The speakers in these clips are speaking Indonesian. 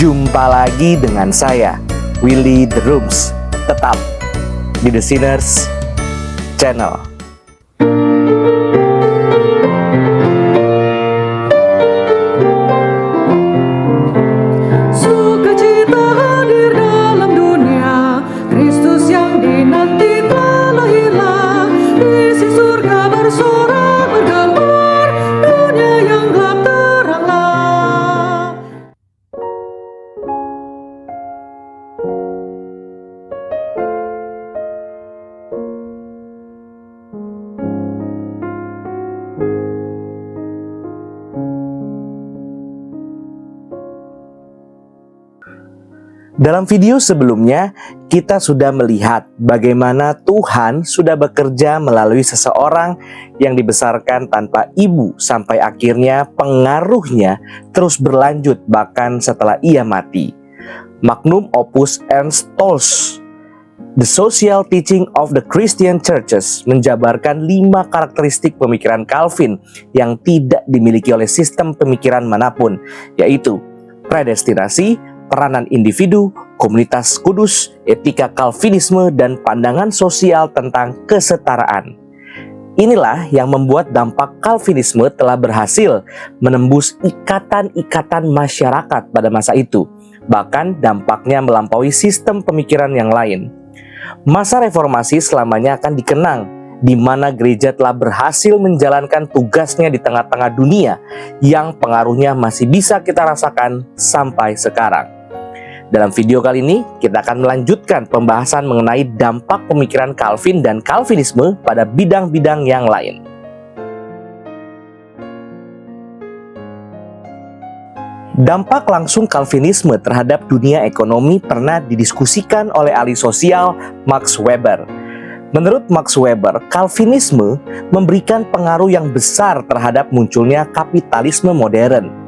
Jumpa lagi dengan saya, Willy The Rooms, tetap di The Sinners Channel. Sukacita hadir dalam dunia, Kristus yang dinanti telah hilang. Isi surga bersorak bergambar, dunia yang gelap teranglah. Dalam video sebelumnya, kita sudah melihat bagaimana Tuhan sudah bekerja melalui seseorang yang dibesarkan tanpa ibu sampai akhirnya pengaruhnya terus berlanjut bahkan setelah ia mati. Magnum Opus Ernst Tolles, The Social Teaching of the Christian Churches, menjabarkan 5 karakteristik pemikiran Calvin yang tidak dimiliki oleh sistem pemikiran manapun, yaitu predestinasi, peranan individu, komunitas kudus, etika Calvinisme, dan pandangan sosial tentang kesetaraan. Inilah yang membuat dampak Calvinisme telah berhasil menembus ikatan-ikatan masyarakat pada masa itu. Bahkan dampaknya melampaui sistem pemikiran yang lain. Masa reformasi selamanya akan dikenang, di mana gereja telah berhasil menjalankan tugasnya di tengah-tengah dunia yang pengaruhnya masih bisa kita rasakan sampai sekarang. Dalam video kali ini, kita akan melanjutkan pembahasan mengenai dampak pemikiran Calvin dan Calvinisme pada bidang-bidang yang lain. Dampak langsung Calvinisme terhadap dunia ekonomi pernah didiskusikan oleh ahli sosial Max Weber. Menurut Max Weber, Calvinisme memberikan pengaruh yang besar terhadap munculnya kapitalisme modern.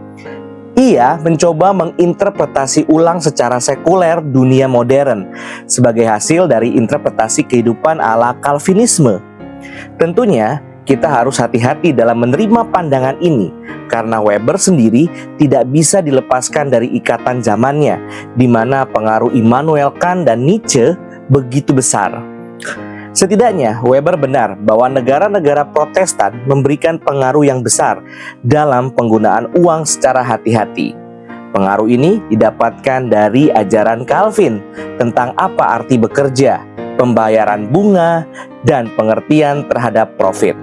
Ia mencoba menginterpretasi ulang secara sekuler dunia modern sebagai hasil dari interpretasi kehidupan ala Calvinisme. Tentunya, kita harus hati-hati dalam menerima pandangan ini, karena Weber sendiri tidak bisa dilepaskan dari ikatan zamannya, di mana pengaruh Immanuel Kant dan Nietzsche begitu besar. Setidaknya, Weber benar bahwa negara-negara Protestan memberikan pengaruh yang besar dalam penggunaan uang secara hati-hati. Pengaruh ini didapatkan dari ajaran Calvin tentang apa arti bekerja, pembayaran bunga, dan pengertian terhadap profit.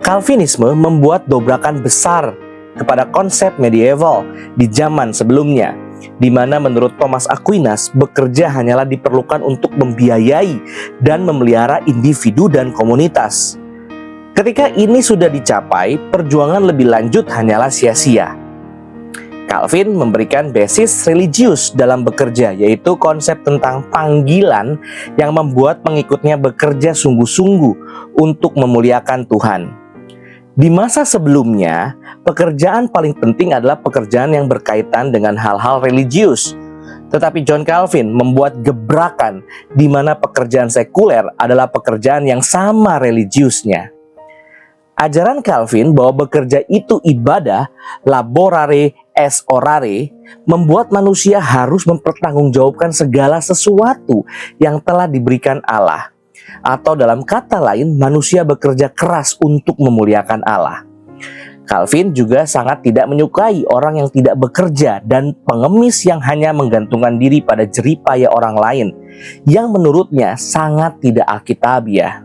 Calvinisme membuat dobrakan besar kepada konsep medieval di zaman sebelumnya, di mana menurut Thomas Aquinas bekerja hanyalah diperlukan untuk membiayai dan memelihara individu dan komunitas. Ketika ini sudah dicapai, perjuangan lebih lanjut hanyalah sia-sia. Calvin memberikan basis religius dalam bekerja, yaitu konsep tentang panggilan yang membuat pengikutnya bekerja sungguh-sungguh untuk memuliakan Tuhan. Di masa sebelumnya, pekerjaan paling penting adalah pekerjaan yang berkaitan dengan hal-hal religius. Tetapi John Calvin membuat gebrakan di mana pekerjaan sekuler adalah pekerjaan yang sama religiusnya. Ajaran Calvin bahwa bekerja itu ibadah, laborare es orare, membuat manusia harus mempertanggungjawabkan segala sesuatu yang telah diberikan Allah. Atau dalam kata lain, manusia bekerja keras untuk memuliakan Allah. Calvin juga sangat tidak menyukai orang yang tidak bekerja dan pengemis yang hanya menggantungkan diri pada jeripaya orang lain, yang menurutnya sangat tidak alkitabiah.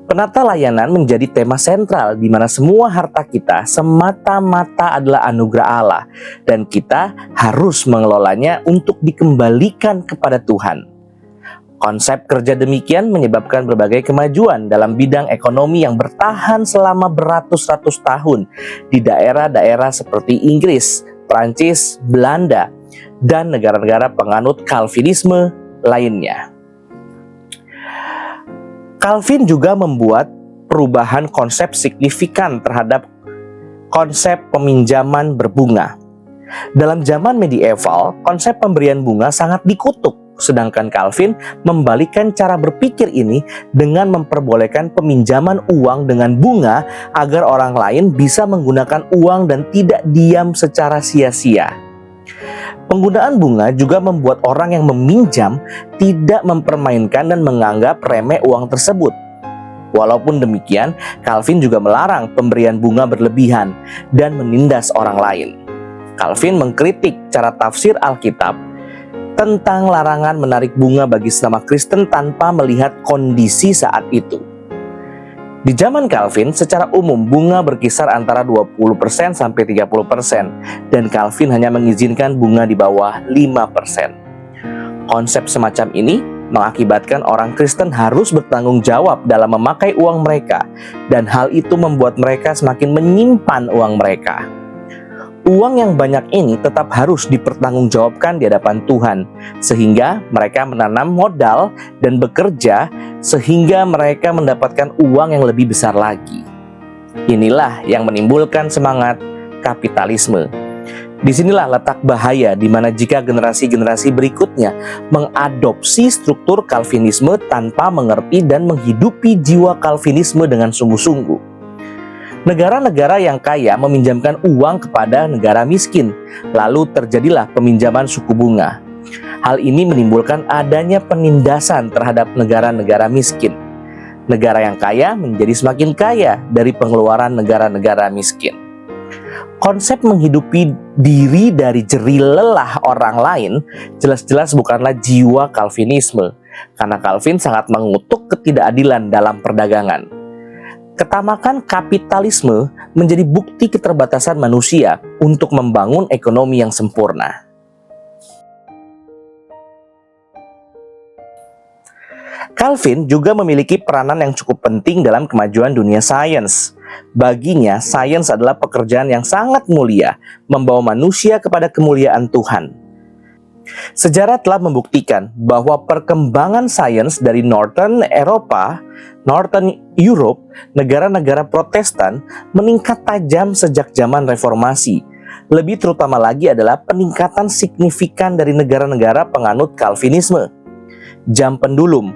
Penata layanan menjadi tema sentral di mana semua harta kita semata-mata adalah anugerah Allah dan kita harus mengelolanya untuk dikembalikan kepada Tuhan. Konsep kerja demikian menyebabkan berbagai kemajuan dalam bidang ekonomi yang bertahan selama beratus-ratus tahun di daerah-daerah seperti Inggris, Prancis, Belanda, dan negara-negara penganut Calvinisme lainnya. Calvin juga membuat perubahan konsep signifikan terhadap konsep peminjaman berbunga. Dalam zaman medieval, konsep pemberian bunga sangat dikutuk. Sedangkan Calvin membalikkan cara berpikir ini dengan memperbolehkan peminjaman uang dengan bunga agar orang lain bisa menggunakan uang dan tidak diam secara sia-sia. Penggunaan bunga juga membuat orang yang meminjam tidak mempermainkan dan menganggap remeh uang tersebut. Walaupun demikian, Calvin juga melarang pemberian bunga berlebihan dan menindas orang lain. Calvin mengkritik cara tafsir Alkitab tentang larangan menarik bunga bagi sesama Kristen tanpa melihat kondisi saat itu. Di zaman Calvin, secara umum bunga berkisar antara 20% sampai 30% dan Calvin hanya mengizinkan bunga di bawah 5%. Konsep semacam ini mengakibatkan orang Kristen harus bertanggung jawab dalam memakai uang mereka dan hal itu membuat mereka semakin menyimpan uang mereka. Uang yang banyak ini tetap harus dipertanggungjawabkan di hadapan Tuhan, sehingga mereka menanam modal dan bekerja sehingga mereka mendapatkan uang yang lebih besar lagi. Inilah yang menimbulkan semangat kapitalisme. Disinilah letak bahaya di mana jika generasi-generasi berikutnya mengadopsi struktur Calvinisme tanpa mengerti dan menghidupi jiwa Calvinisme dengan sungguh-sungguh. Negara-negara yang kaya meminjamkan uang kepada negara miskin, lalu terjadilah peminjaman suku bunga. Hal ini menimbulkan adanya penindasan terhadap negara-negara miskin. Negara yang kaya menjadi semakin kaya dari pengeluaran negara-negara miskin. Konsep menghidupi diri dari jerih lelah orang lain jelas-jelas bukanlah jiwa Calvinisme, karena Calvin sangat mengutuk ketidakadilan dalam perdagangan. Ketamakan kapitalisme menjadi bukti keterbatasan manusia untuk membangun ekonomi yang sempurna. Calvin juga memiliki peranan yang cukup penting dalam kemajuan dunia sains. Baginya, sains adalah pekerjaan yang sangat mulia, membawa manusia kepada kemuliaan Tuhan. Sejarah telah membuktikan bahwa perkembangan sains dari Northern Europe, negara-negara Protestan meningkat tajam sejak zaman Reformasi. Lebih terutama lagi adalah peningkatan signifikan dari negara-negara penganut Calvinisme. Jam pendulum,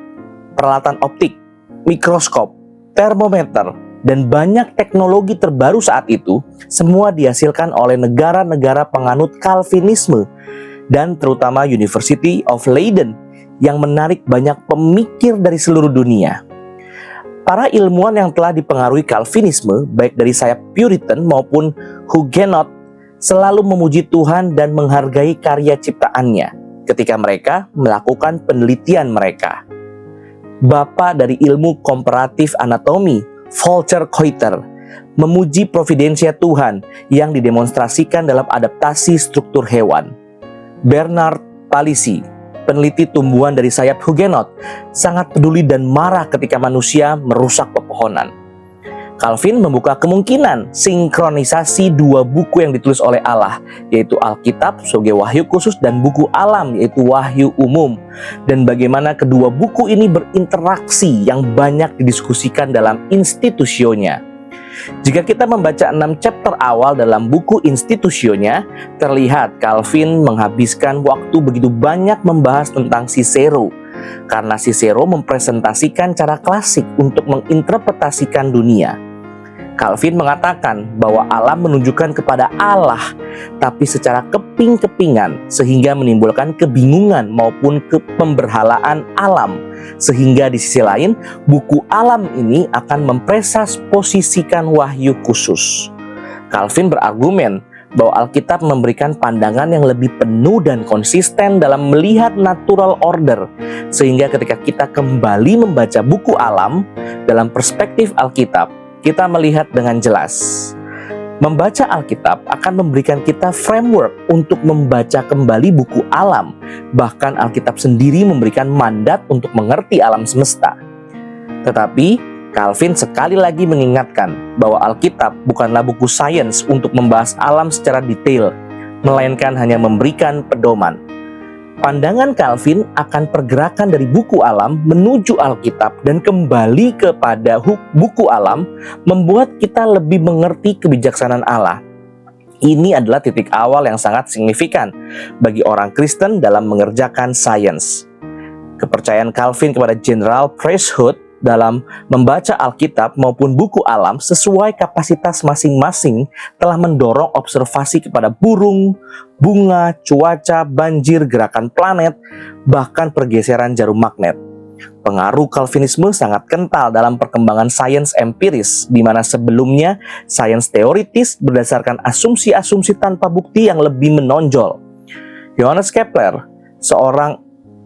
peralatan optik, mikroskop, termometer, dan banyak teknologi terbaru saat itu semua dihasilkan oleh negara-negara penganut Calvinisme dan terutama University of Leiden yang menarik banyak pemikir dari seluruh dunia. Para ilmuwan yang telah dipengaruhi Calvinisme, baik dari sayap Puritan maupun Huguenot, selalu memuji Tuhan dan menghargai karya ciptaannya ketika mereka melakukan penelitian mereka. Bapa dari ilmu komparatif anatomi, Voltaire Coiter, memuji providensia Tuhan yang didemonstrasikan dalam adaptasi struktur hewan. Bernard Palissy, peneliti tumbuhan dari sayap Huguenot, sangat peduli dan marah ketika manusia merusak pepohonan. Calvin membuka kemungkinan sinkronisasi dua buku yang ditulis oleh Allah, yaitu Alkitab sebagai wahyu khusus dan buku alam, yaitu wahyu umum, dan bagaimana kedua buku ini berinteraksi yang banyak didiskusikan dalam institusionya. Jika kita membaca 6 chapter awal dalam buku Institutionnya, terlihat Calvin menghabiskan waktu begitu banyak membahas tentang Cicero, karena Cicero mempresentasikan cara klasik untuk menginterpretasikan dunia. Calvin mengatakan bahwa alam menunjukkan kepada Allah, tapi secara keping-kepingan sehingga menimbulkan kebingungan maupun pemberhalaan alam. Sehingga di sisi lain, buku alam ini akan mempresposisikan wahyu khusus. Calvin berargumen bahwa Alkitab memberikan pandangan yang lebih penuh dan konsisten dalam melihat natural order, sehingga ketika kita kembali membaca buku alam dalam perspektif Alkitab, kita melihat dengan jelas. Membaca Alkitab akan memberikan kita framework untuk membaca kembali buku alam. Bahkan Alkitab sendiri memberikan mandat untuk mengerti alam semesta. Tetapi Calvin sekali lagi mengingatkan bahwa Alkitab bukanlah buku sains untuk membahas alam secara detail, melainkan hanya memberikan pedoman. Pandangan Calvin akan pergerakan dari buku alam menuju Alkitab dan kembali kepada buku alam membuat kita lebih mengerti kebijaksanaan Allah. Ini adalah titik awal yang sangat signifikan bagi orang Kristen dalam mengerjakan sains. Kepercayaan Calvin kepada general priesthood dalam membaca Alkitab maupun buku alam sesuai kapasitas masing-masing telah mendorong observasi kepada burung, bunga, cuaca, banjir, gerakan planet, bahkan pergeseran jarum magnet. Pengaruh Calvinisme sangat kental dalam perkembangan sains empiris, di mana sebelumnya sains teoritis berdasarkan asumsi-asumsi tanpa bukti yang lebih menonjol. Johannes Kepler,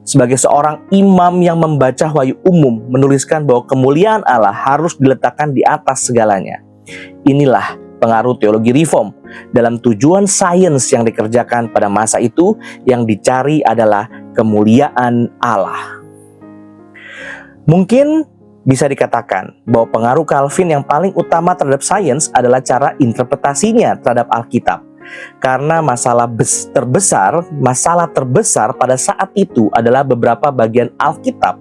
sebagai seorang imam yang membaca wahyu umum, menuliskan bahwa kemuliaan Allah harus diletakkan di atas segalanya. Inilah pengaruh teologi reform dalam tujuan sains yang dikerjakan pada masa itu. Yang dicari adalah kemuliaan Allah. Mungkin bisa dikatakan bahwa pengaruh Calvin yang paling utama terhadap sains adalah cara interpretasinya terhadap Alkitab. Karena masalah terbesar pada saat itu adalah beberapa bagian Alkitab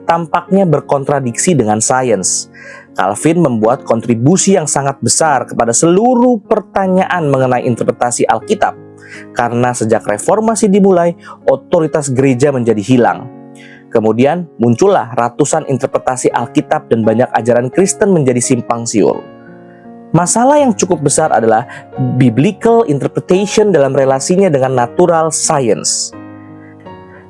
tampaknya berkontradiksi dengan sains. Calvin membuat kontribusi yang sangat besar kepada seluruh pertanyaan mengenai interpretasi Alkitab. Karena sejak reformasi dimulai, otoritas gereja menjadi hilang. Kemudian muncullah ratusan interpretasi Alkitab dan banyak ajaran Kristen menjadi simpang siur. Masalah yang cukup besar adalah biblical interpretation dalam relasinya dengan natural science.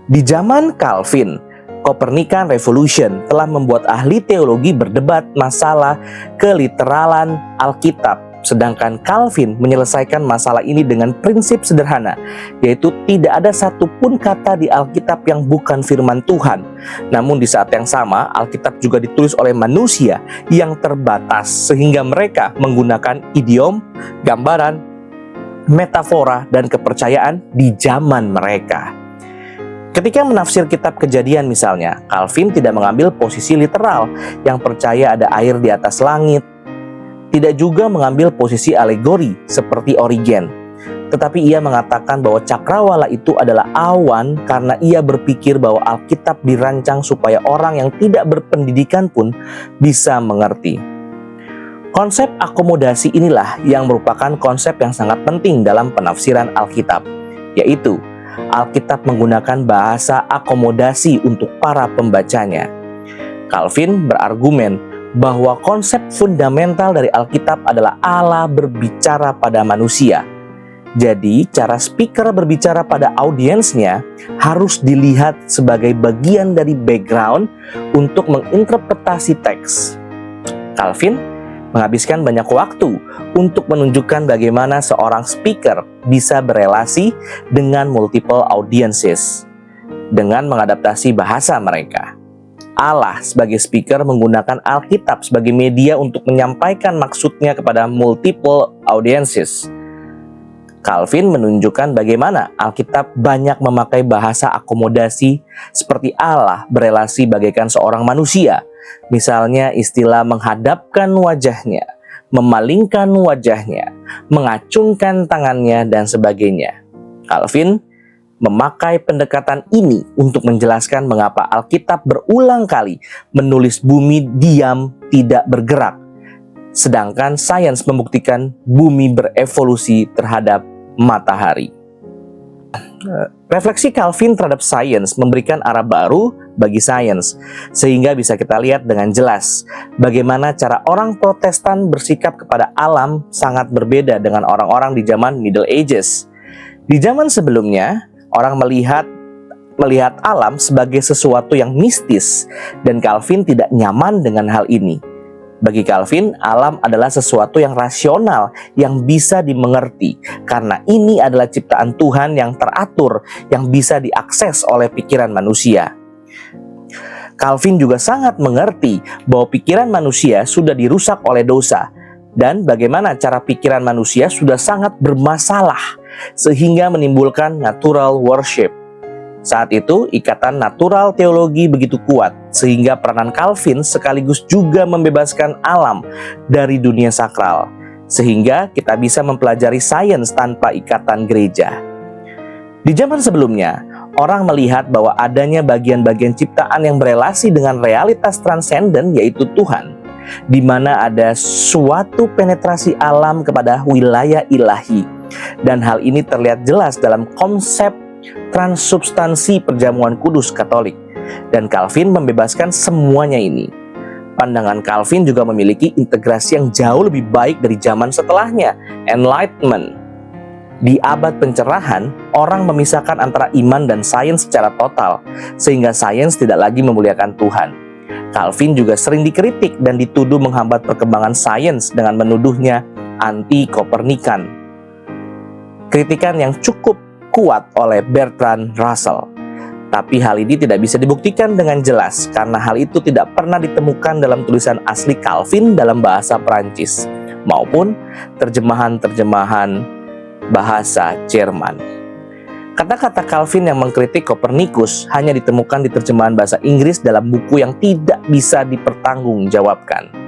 Di zaman Calvin, Copernican Revolution telah membuat ahli teologi berdebat masalah keliteralan Alkitab. Sedangkan Calvin menyelesaikan masalah ini dengan prinsip sederhana, yaitu tidak ada satupun kata di Alkitab yang bukan firman Tuhan. Namun di saat yang sama, Alkitab juga ditulis oleh manusia yang terbatas, sehingga mereka menggunakan idiom, gambaran, metafora, dan kepercayaan di zaman mereka. Ketika menafsir kitab Kejadian misalnya, Calvin tidak mengambil posisi literal yang percaya ada air di atas langit, tidak juga mengambil posisi alegori seperti Origen. Tetapi ia mengatakan bahwa cakrawala itu adalah awan karena ia berpikir bahwa Alkitab dirancang supaya orang yang tidak berpendidikan pun bisa mengerti. Konsep akomodasi inilah yang merupakan konsep yang sangat penting dalam penafsiran Alkitab, yaitu Alkitab menggunakan bahasa akomodasi untuk para pembacanya. Calvin berargumen bahwa konsep fundamental dari Alkitab adalah Allah berbicara pada manusia. Jadi, cara speaker berbicara pada audiensnya harus dilihat sebagai bagian dari background untuk menginterpretasi teks. Calvin menghabiskan banyak waktu untuk menunjukkan bagaimana seorang speaker bisa berelasi dengan multiple audiences dengan mengadaptasi bahasa mereka. Allah sebagai speaker menggunakan Alkitab sebagai media untuk menyampaikan maksudnya kepada multiple audiences. Calvin menunjukkan bagaimana Alkitab banyak memakai bahasa akomodasi seperti Allah berelasi bagaikan seorang manusia. Misalnya istilah menghadapkan wajahnya, memalingkan wajahnya, mengacungkan tangannya, dan sebagainya. Calvin memakai pendekatan ini untuk menjelaskan mengapa Alkitab berulang kali menulis bumi diam tidak bergerak, sedangkan sains membuktikan bumi berevolusi terhadap matahari. Refleksi Calvin terhadap sains memberikan arah baru bagi sains, sehingga bisa kita lihat dengan jelas bagaimana cara orang Protestan bersikap kepada alam sangat berbeda dengan orang-orang di zaman Middle Ages. Di zaman sebelumnya, orang melihat alam sebagai sesuatu yang mistis, dan Calvin tidak nyaman dengan hal ini. Bagi Calvin, alam adalah sesuatu yang rasional, yang bisa dimengerti, karena ini adalah ciptaan Tuhan yang teratur, yang bisa diakses oleh pikiran manusia. Calvin juga sangat mengerti bahwa pikiran manusia sudah dirusak oleh dosa, dan bagaimana cara pikiran manusia sudah sangat bermasalah, sehingga menimbulkan natural worship. Saat itu, ikatan natural teologi begitu kuat, sehingga peranan Calvin sekaligus juga membebaskan alam dari dunia sakral, sehingga kita bisa mempelajari sains tanpa ikatan gereja. Di zaman sebelumnya, orang melihat bahwa adanya bagian-bagian ciptaan yang berelasi dengan realitas transenden, yaitu Tuhan, di mana ada suatu penetrasi alam kepada wilayah ilahi. Dan hal ini terlihat jelas dalam konsep transubstansi perjamuan kudus Katolik. Dan Calvin membebaskan semuanya ini. Pandangan Calvin juga memiliki integrasi yang jauh lebih baik dari zaman setelahnya, Enlightenment. Di abad pencerahan, orang memisahkan antara iman dan sains secara total, sehingga sains tidak lagi memuliakan Tuhan. Calvin juga sering dikritik dan dituduh menghambat perkembangan sains dengan menuduhnya anti-Kopernikan. Kritikan yang cukup kuat oleh Bertrand Russell. Tapi hal ini tidak bisa dibuktikan dengan jelas karena hal itu tidak pernah ditemukan dalam tulisan asli Calvin dalam bahasa Perancis maupun terjemahan-terjemahan bahasa Jerman. Kata-kata Calvin yang mengkritik Kopernikus hanya ditemukan di terjemahan bahasa Inggris dalam buku yang tidak bisa dipertanggungjawabkan.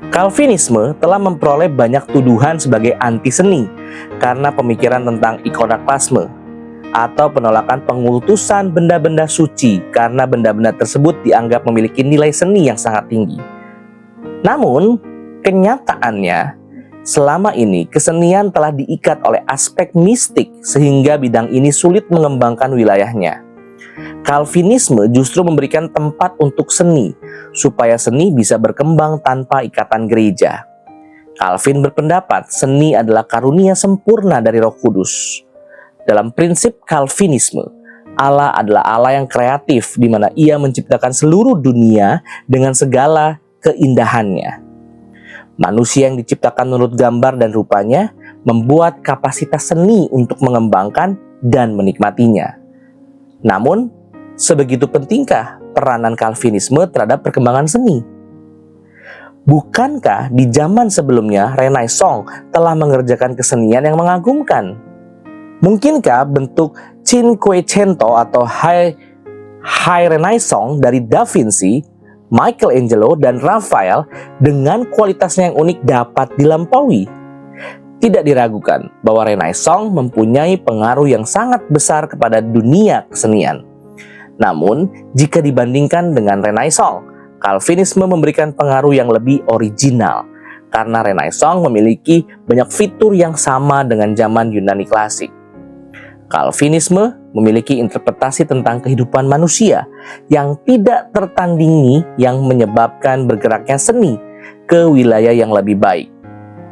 Calvinisme telah memperoleh banyak tuduhan sebagai anti-seni karena pemikiran tentang ikonoklasme atau penolakan pengultusan benda-benda suci karena benda-benda tersebut dianggap memiliki nilai seni yang sangat tinggi. Namun, kenyataannya, selama ini kesenian telah diikat oleh aspek mistik sehingga bidang ini sulit mengembangkan wilayahnya. Calvinisme justru memberikan tempat untuk seni, supaya seni bisa berkembang tanpa ikatan gereja. Calvin berpendapat seni adalah karunia sempurna dari Roh Kudus. Dalam prinsip Calvinisme, Allah adalah Allah yang kreatif di mana Ia menciptakan seluruh dunia dengan segala keindahannya. Manusia yang diciptakan menurut gambar dan rupanya membuat kapasitas seni untuk mengembangkan dan menikmatinya. Namun, sebegitu pentingkah peranan Calvinisme terhadap perkembangan seni? Bukankah di zaman sebelumnya Renaissance telah mengerjakan kesenian yang mengagumkan? Mungkinkah bentuk Cinquecento atau High Renaissance dari Da Vinci, Michelangelo, dan Raphael dengan kualitasnya yang unik dapat dilampaui? Tidak diragukan bahwa Renaissance mempunyai pengaruh yang sangat besar kepada dunia kesenian. Namun, jika dibandingkan dengan Renaissance, Calvinisme memberikan pengaruh yang lebih original karena Renaissance memiliki banyak fitur yang sama dengan zaman Yunani klasik. Calvinisme memiliki interpretasi tentang kehidupan manusia yang tidak tertandingi yang menyebabkan bergeraknya seni ke wilayah yang lebih baik.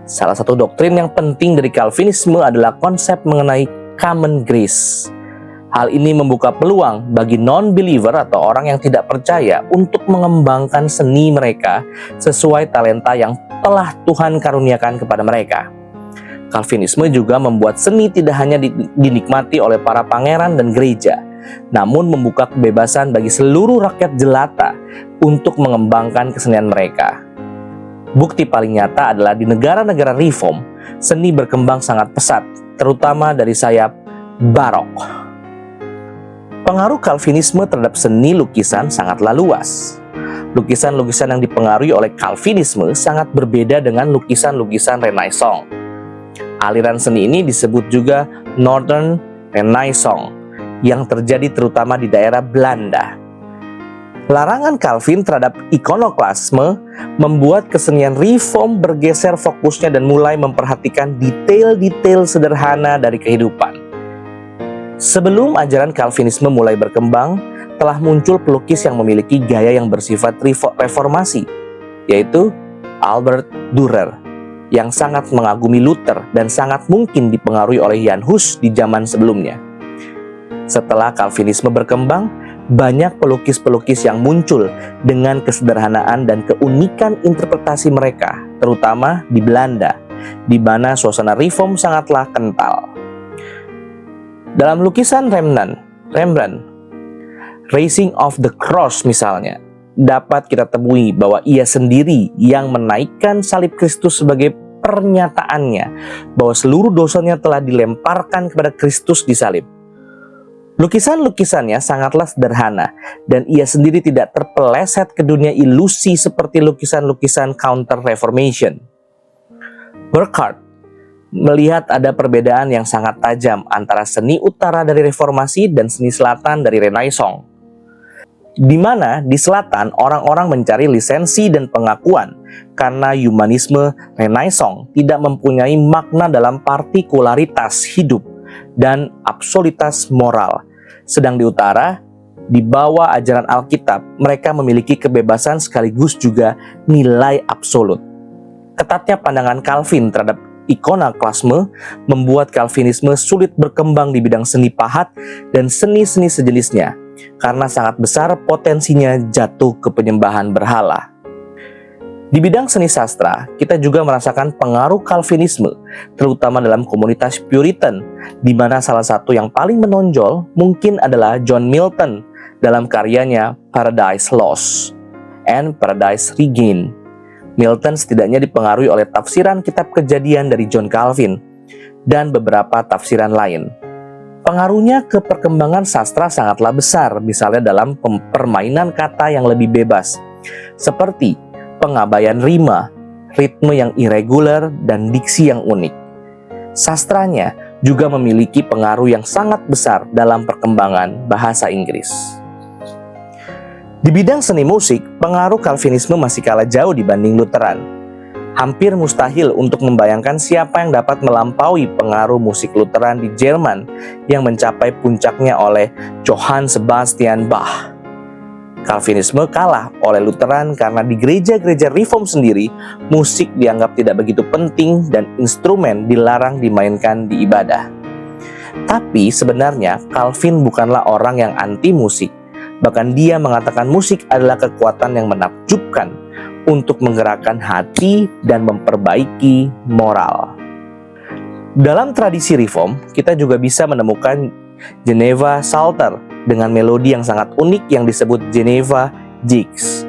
Salah satu doktrin yang penting dari Calvinisme adalah konsep mengenai common grace. Hal ini membuka peluang bagi non-believer atau orang yang tidak percaya untuk mengembangkan seni mereka sesuai talenta yang telah Tuhan karuniakan kepada mereka. Calvinisme juga membuat seni tidak hanya dinikmati oleh para pangeran dan gereja, namun membuka kebebasan bagi seluruh rakyat jelata untuk mengembangkan kesenian mereka. Bukti paling nyata adalah di negara-negara reform, seni berkembang sangat pesat, terutama dari sayap barok. Pengaruh Calvinisme terhadap seni lukisan sangatlah luas. Lukisan-lukisan yang dipengaruhi oleh Calvinisme sangat berbeda dengan lukisan-lukisan Renaissance. Aliran seni ini disebut juga Northern Renaissance yang terjadi terutama di daerah Belanda. Larangan Calvin terhadap ikonoklasme membuat kesenian reform bergeser fokusnya dan mulai memperhatikan detail-detail sederhana dari kehidupan. Sebelum ajaran Calvinisme mulai berkembang, telah muncul pelukis yang memiliki gaya yang bersifat reformasi, yaitu Albert Dürer, yang sangat mengagumi Luther dan sangat mungkin dipengaruhi oleh Jan Hus di zaman sebelumnya. Setelah Calvinisme berkembang, banyak pelukis-pelukis yang muncul dengan kesederhanaan dan keunikan interpretasi mereka, terutama di Belanda, di mana suasana reform sangatlah kental. Dalam lukisan Rembrandt, Raising of the Cross misalnya, dapat kita temui bahwa ia sendiri yang menaikkan salib Kristus sebagai pernyataannya bahwa seluruh dosanya telah dilemparkan kepada Kristus di salib. Lukisan-lukisannya sangatlah sederhana dan ia sendiri tidak terpeleset ke dunia ilusi seperti lukisan-lukisan Counter-Reformation. Burckhardt melihat ada perbedaan yang sangat tajam antara seni utara dari Reformasi dan seni selatan dari Renaissance, di mana di selatan orang-orang mencari lisensi dan pengakuan karena humanisme Renaissance tidak mempunyai makna dalam partikularitas hidup dan absolutas moral. Sedang di utara, Di bawah ajaran Alkitab, mereka memiliki kebebasan sekaligus juga nilai absolut. Ketatnya pandangan Calvin terhadap ikonoklasme membuat Calvinisme sulit berkembang di bidang seni pahat dan seni-seni sejenisnya, karena sangat besar potensinya jatuh ke penyembahan berhala. Di bidang seni sastra, kita juga merasakan pengaruh Calvinisme, terutama dalam komunitas Puritan, di mana salah satu yang paling menonjol mungkin adalah John Milton dalam karyanya Paradise Lost and Paradise Regained. Milton setidaknya dipengaruhi oleh tafsiran kitab Kejadian dari John Calvin dan beberapa tafsiran lain. Pengaruhnya ke perkembangan sastra sangatlah besar, misalnya dalam permainan kata yang lebih bebas, seperti pengabaian rima, ritme yang irregular, dan diksi yang unik. Sastranya juga memiliki pengaruh yang sangat besar dalam perkembangan bahasa Inggris. Di bidang seni musik, pengaruh Calvinisme masih kalah jauh dibanding Lutheran. Hampir mustahil untuk membayangkan siapa yang dapat melampaui pengaruh musik Lutheran di Jerman yang mencapai puncaknya oleh Johann Sebastian Bach. Calvinisme kalah oleh Lutheran karena di gereja-gereja Reform sendiri, musik dianggap tidak begitu penting dan instrumen dilarang dimainkan di ibadah. Tapi sebenarnya Calvin bukanlah orang yang anti musik. Bahkan dia mengatakan musik adalah kekuatan yang menakjubkan untuk menggerakkan hati dan memperbaiki moral. Dalam tradisi Reform, kita juga bisa menemukan Geneva Psalter dengan melodi yang sangat unik yang disebut Geneva Jigs.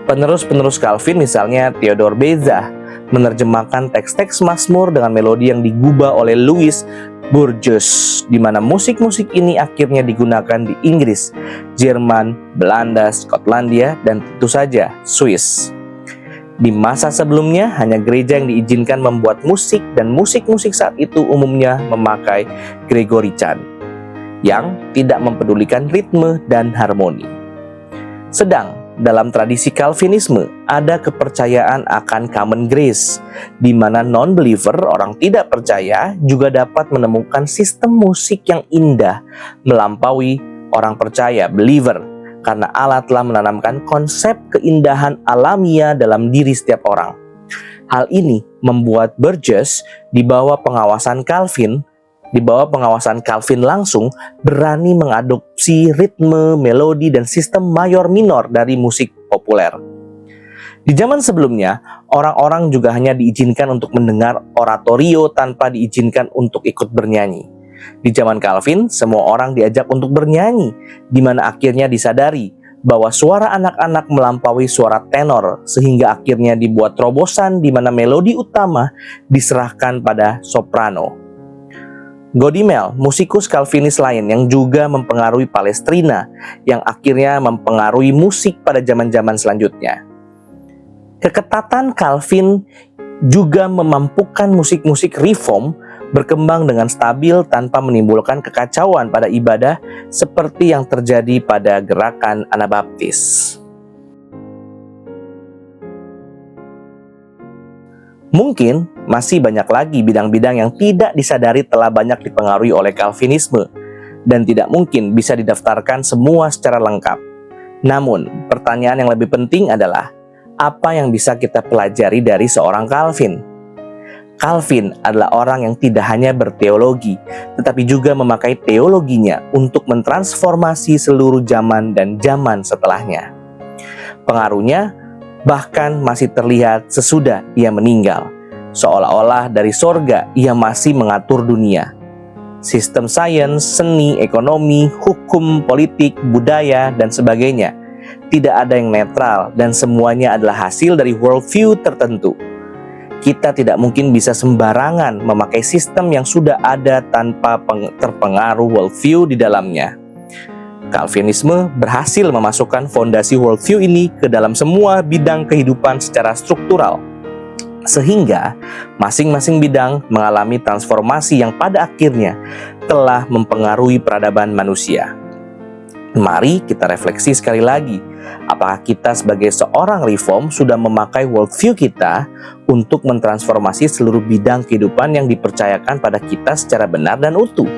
Penerus-penerus Calvin, misalnya Theodor Beza, menerjemahkan teks-teks Mazmur dengan melodi yang digubah oleh Louis Burgess, di mana musik-musik ini akhirnya digunakan di Inggris, Jerman, Belanda, Skotlandia, dan tentu saja Swiss. Di masa sebelumnya, hanya gereja yang diizinkan membuat musik, dan musik-musik saat itu umumnya memakai Gregory Chant yang tidak mempedulikan ritme dan harmoni. Sedang dalam tradisi Calvinisme ada kepercayaan akan common grace, di mana non-believer, orang tidak percaya, juga dapat menemukan sistem musik yang indah melampaui orang percaya, believer, karena Allah telah menanamkan konsep keindahan alamiah dalam diri setiap orang. Hal ini membuat Burgess di bawah pengawasan Calvin langsung berani mengadopsi ritme, melodi, dan sistem mayor-minor dari musik populer. Di zaman sebelumnya, orang-orang juga hanya diizinkan untuk mendengar oratorio tanpa diizinkan untuk ikut bernyanyi. Di zaman Calvin, semua orang diajak untuk bernyanyi, di mana akhirnya disadari bahwa suara anak-anak melampaui suara tenor, sehingga akhirnya dibuat terobosan di mana melodi utama diserahkan pada soprano. Godimel, musikus Calvinis lain yang juga mempengaruhi Palestrina, yang akhirnya mempengaruhi musik pada zaman-zaman selanjutnya. Keketatan Calvin juga memampukan musik-musik Reform berkembang dengan stabil tanpa menimbulkan kekacauan pada ibadah seperti yang terjadi pada gerakan Anabaptis. Mungkin masih banyak lagi bidang-bidang yang tidak disadari telah banyak dipengaruhi oleh Calvinisme dan tidak mungkin bisa didaftarkan semua secara lengkap. Namun, pertanyaan yang lebih penting adalah apa yang bisa kita pelajari dari seorang Calvin? Calvin adalah orang yang tidak hanya berteologi, tetapi juga memakai teologinya untuk mentransformasi seluruh zaman dan zaman setelahnya. Pengaruhnya bahkan masih terlihat sesudah ia meninggal. Seolah-olah dari sorga ia masih mengatur dunia. Sistem sains, seni, ekonomi, hukum, politik, budaya, dan sebagainya. Tidak ada yang netral dan semuanya adalah hasil dari worldview tertentu. Kita tidak mungkin bisa sembarangan memakai sistem yang sudah ada tanpa terpengaruh worldview di dalamnya. Calvinisme berhasil memasukkan fondasi worldview ini ke dalam semua bidang kehidupan secara struktural, sehingga masing-masing bidang mengalami transformasi yang pada akhirnya telah mempengaruhi peradaban manusia. Mari kita refleksi sekali lagi, apakah kita sebagai seorang Reform sudah memakai worldview kita untuk mentransformasi seluruh bidang kehidupan yang dipercayakan pada kita secara benar dan utuh?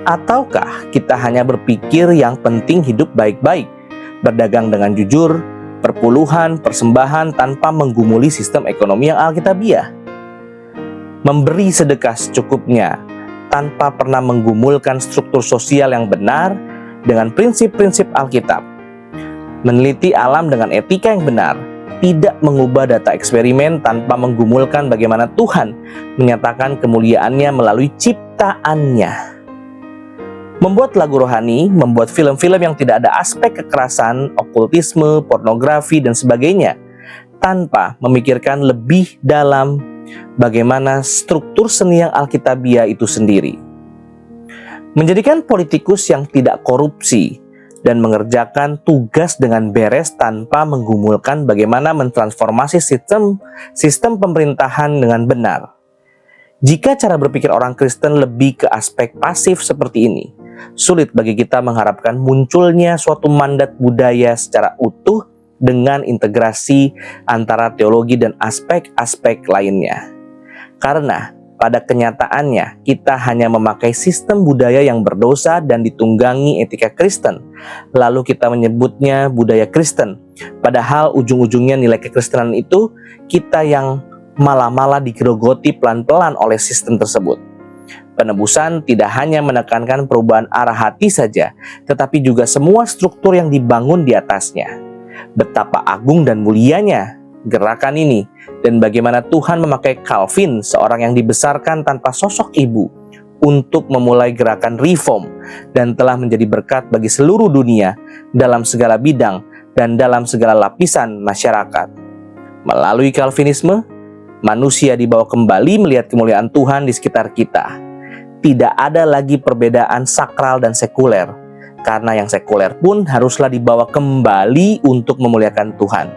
Ataukah kita hanya berpikir yang penting hidup baik-baik, berdagang dengan jujur, perpuluhan, persembahan tanpa menggumuli sistem ekonomi yang alkitabiah? Memberi sedekah secukupnya tanpa pernah menggumulkan struktur sosial yang benar dengan prinsip-prinsip Alkitab. Meneliti alam dengan etika yang benar, tidak mengubah data eksperimen tanpa menggumulkan bagaimana Tuhan menyatakan kemuliaannya melalui ciptaannya. Membuat lagu rohani, membuat film-film yang tidak ada aspek kekerasan, okultisme, pornografi, dan sebagainya, tanpa memikirkan lebih dalam bagaimana struktur seni yang alkitabiah itu sendiri. Menjadikan politikus yang tidak korupsi dan mengerjakan tugas dengan beres tanpa menggumulkan bagaimana mentransformasi sistem pemerintahan dengan benar. Jika cara berpikir orang Kristen lebih ke aspek pasif seperti ini, sulit bagi kita mengharapkan munculnya suatu mandat budaya secara utuh dengan integrasi antara teologi dan aspek-aspek lainnya. Karena pada kenyataannya kita hanya memakai sistem budaya yang berdosa dan ditunggangi etika Kristen, lalu kita menyebutnya budaya Kristen. Padahal ujung-ujungnya nilai kekristenan itu kita yang malah digerogoti pelan-pelan oleh sistem tersebut. Penebusan tidak hanya menekankan perubahan arah hati saja, tetapi juga semua struktur yang dibangun di atasnya. Betapa agung dan mulianya gerakan ini, dan bagaimana Tuhan memakai Calvin, seorang yang dibesarkan tanpa sosok ibu, untuk memulai gerakan reform dan telah menjadi berkat bagi seluruh dunia dalam segala bidang dan dalam segala lapisan masyarakat. Melalui Calvinisme, manusia dibawa kembali melihat kemuliaan Tuhan di sekitar kita. Tidak ada lagi perbedaan sakral dan sekuler, karena yang sekuler pun haruslah dibawa kembali untuk memuliakan Tuhan.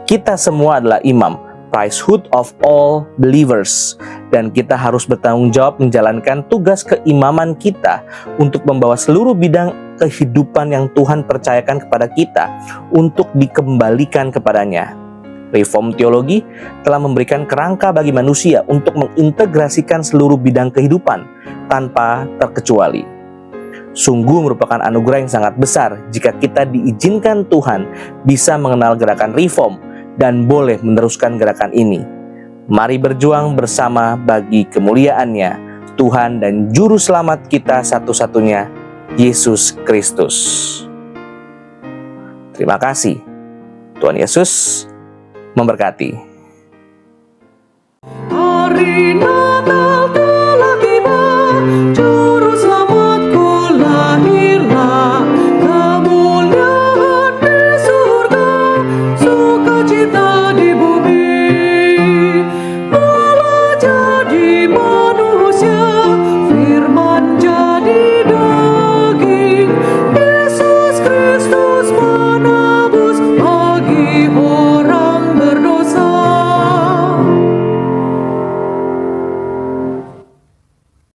Kita semua adalah imam, priesthood of all believers, dan kita harus bertanggung jawab menjalankan tugas keimaman kita untuk membawa seluruh bidang kehidupan yang Tuhan percayakan kepada kita untuk dikembalikan kepadanya. Reform teologi telah memberikan kerangka bagi manusia untuk mengintegrasikan seluruh bidang kehidupan tanpa terkecuali. Sungguh merupakan anugerah yang sangat besar jika kita diizinkan Tuhan bisa mengenal gerakan reform dan boleh meneruskan gerakan ini. Mari berjuang bersama bagi kemuliaan-Nya, Tuhan dan Juru Selamat kita satu-satunya, Yesus Kristus. Terima kasih. Tuhan Yesus memberkati. Hari Natal